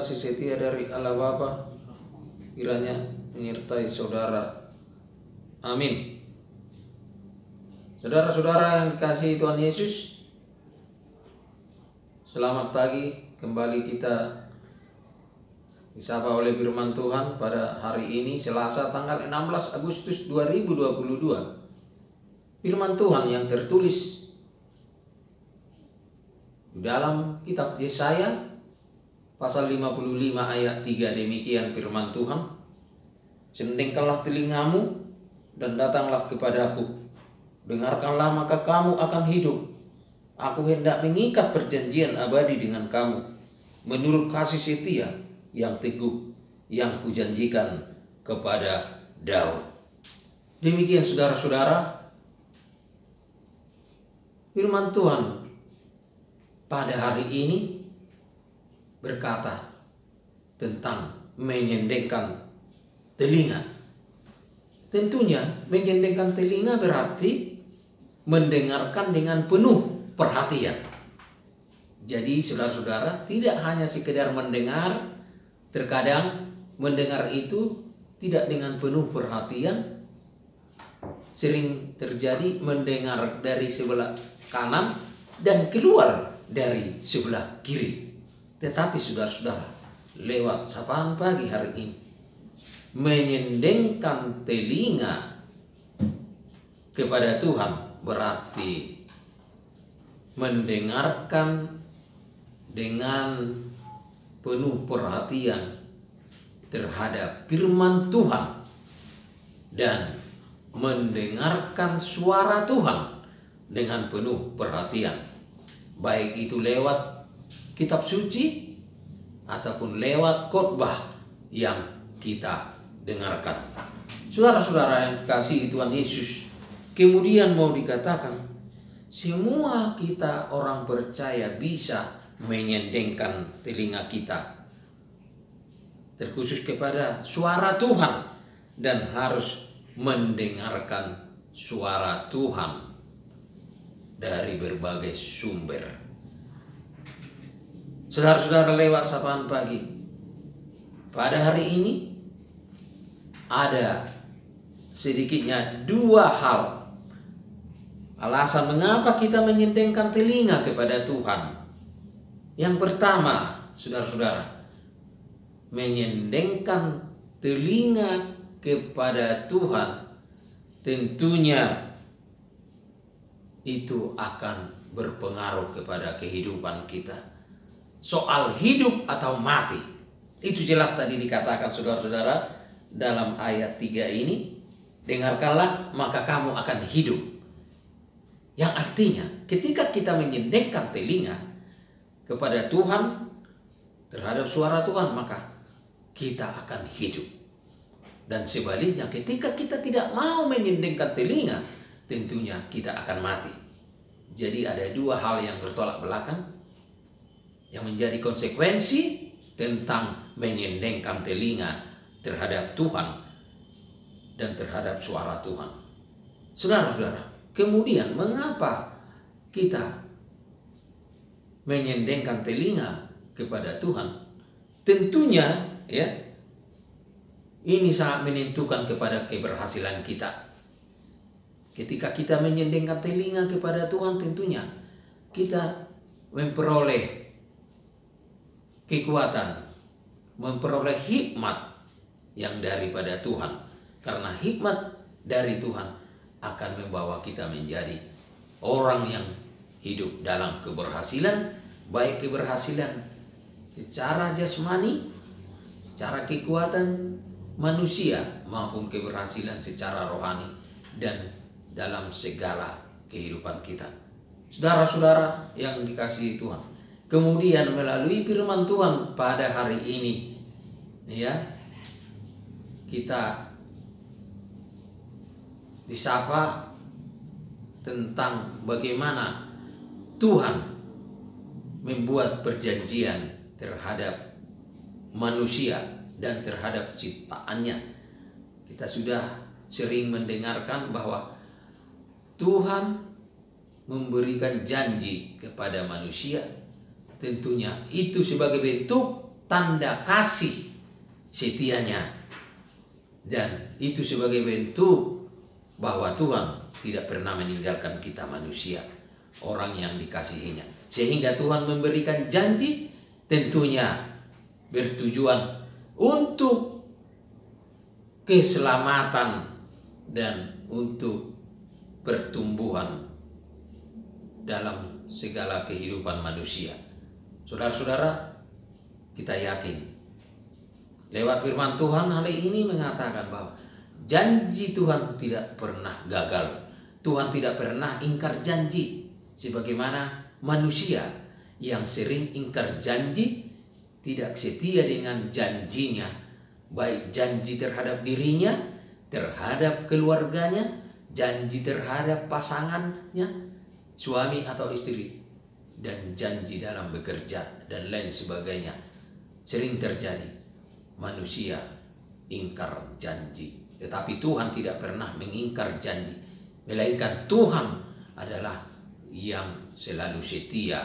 kasih setia dari Allah Bapa kiranya menyertai saudara. Amin. Saudara-saudara yang dikasihi Tuhan Yesus, selamat pagi. Kembali kita disapa oleh firman Tuhan pada hari ini, Selasa tanggal 16 Agustus 2022. Firman Tuhan yang tertulis di dalam kitab Yesaya pasal 55 ayat 3, demikian firman Tuhan. Sendengkanlah telingamu dan datanglah kepadaku. Dengarkanlah maka kamu akan hidup. Aku hendak mengikat perjanjian abadi dengan kamu menurut kasih setia yang teguh yang kujanjikan kepada Daud. Demikian saudara-saudara, firman Tuhan pada hari ini berkata tentang menyendengkan telinga. Tentunya menyendengkan telinga berarti mendengarkan dengan penuh perhatian. Jadi saudara-saudara, tidak hanya sekedar mendengar, terkadang mendengar itu tidak dengan penuh perhatian. Sering terjadi mendengar dari sebelah kanan dan keluar dari sebelah kiri. Tetapi saudara-saudara, lewat sapaan pagi hari ini, menyendengkan telinga kepada Tuhan berarti mendengarkan dengan penuh perhatian terhadap firman Tuhan dan mendengarkan suara Tuhan dengan penuh perhatian, baik itu lewat kitab suci ataupun lewat khotbah yang kita dengarkan. Saudara-saudara yang dikasihi Tuhan Yesus, kemudian mau dikatakan semua kita orang percaya bisa menyendengkan telinga kita terkhusus kepada suara Tuhan dan harus mendengarkan suara Tuhan dari berbagai sumber. Saudara-saudara, lewat sapaan pagi pada hari ini ada sedikitnya dua hal alasan mengapa kita menyendengkan telinga kepada Tuhan. Yang pertama, saudara-saudara, menyendengkan telinga kepada Tuhan tentunya itu akan berpengaruh kepada kehidupan kita. Soal hidup atau mati, itu jelas tadi dikatakan saudara-saudara dalam ayat 3 ini. Dengarkanlah maka kamu akan hidup. Yang artinya ketika kita menyendengkan telinga kepada Tuhan, terhadap suara Tuhan, maka kita akan hidup. Dan sebaliknya ketika kita tidak mau menyendengkan telinga, tentunya kita akan mati. Jadi ada dua hal yang bertolak belakang yang menjadi konsekuensi tentang menyendengkan telinga terhadap Tuhan dan terhadap suara Tuhan. Saudara-saudara, kemudian mengapa kita menyendengkan telinga kepada Tuhan? Tentunya ya, ini sangat menentukan kepada keberhasilan kita. Ketika kita menyendengkan telinga kepada Tuhan, tentunya kita memperoleh kekuatan, memperoleh hikmat yang daripada Tuhan. Karena hikmat dari Tuhan akan membawa kita menjadi orang yang hidup dalam keberhasilan, baik keberhasilan secara jasmani, secara kekuatan manusia, maupun keberhasilan secara rohani dan dalam segala kehidupan kita. Saudara-saudara yang dikasihi Tuhan, kemudian melalui firman Tuhan pada hari ini, ya, kita disapa tentang bagaimana Tuhan membuat perjanjian terhadap manusia dan terhadap ciptaannya. Kita sudah sering mendengarkan bahwa Tuhan memberikan janji kepada manusia. Tentunya itu sebagai bentuk tanda kasih setianya. Dan itu sebagai bentuk bahwa Tuhan tidak pernah meninggalkan kita manusia, orang yang dikasihinya. Sehingga Tuhan memberikan janji tentunya bertujuan untuk keselamatan dan untuk pertumbuhan dalam segala kehidupan manusia. Saudara-saudara, kita yakin lewat firman Tuhan hari ini mengatakan bahwa janji Tuhan tidak pernah gagal. Tuhan tidak pernah ingkar janji. Sebagaimana manusia yang sering ingkar janji, tidak setia dengan janjinya, baik janji terhadap dirinya, terhadap keluarganya, janji terhadap pasangannya, suami atau istri, dan janji dalam bekerja dan lain sebagainya. Sering terjadi manusia ingkar janji, tetapi Tuhan tidak pernah mengingkar janji, melainkan Tuhan adalah yang selalu setia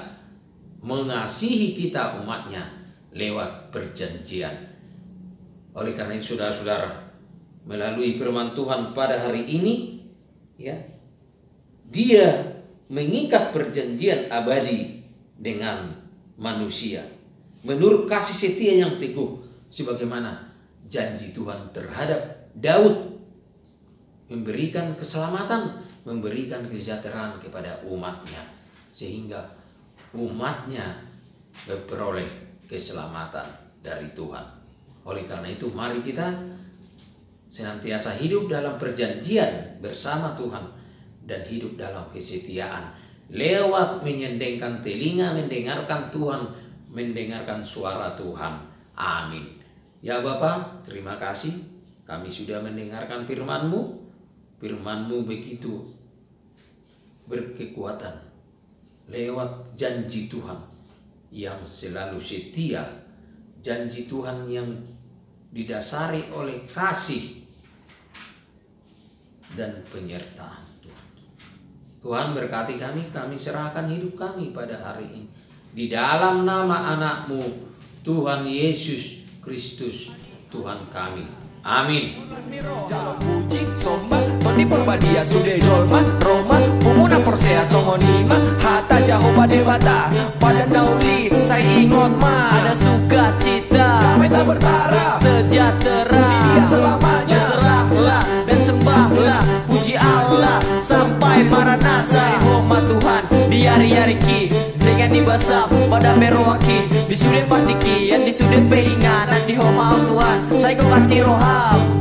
mengasihi kita umatnya lewat perjanjian. Oleh karena itu saudara-saudara, melalui firman Tuhan pada hari ini, ya, Dia mengikat perjanjian abadi dengan manusia menurut kasih setia yang teguh, sebagaimana janji Tuhan terhadap Daud, memberikan keselamatan, memberikan kesejahteraan kepada umatnya, sehingga umatnya memperoleh keselamatan dari Tuhan. Oleh karena itu mari kita senantiasa hidup dalam perjanjian bersama Tuhan dan hidup dalam kesetiaan lewat menyendengkan telinga, mendengarkan Tuhan, mendengarkan suara Tuhan. Amin. Ya Bapa, terima kasih kami sudah mendengarkan firman-Mu. Firman-Mu begitu berkekuatan lewat janji Tuhan yang selalu setia, janji Tuhan yang didasari oleh kasih dan penyertaan Tuhan. Tuhan berkati kami serahkan hidup kami pada hari ini di dalam nama anak-Mu Tuhan Yesus Kristus Tuhan kami. Amin. Jalur puji somba Tony Porbadia sudah jolma Roma Pumuna Persea Songonima Hatta Jehovah Dewata pada nauli saya ingat ma ada sukacita damai tak bertara sejahtera puji Dia selamanya serahlah dan sembahlah puji Allah sampai Maranatha Homa Tuhan di hari-hari ki dengan dibasam pada merowaki di sudah partiki yang di sudah peinganan di homa Tuhan saya kau kasih roham.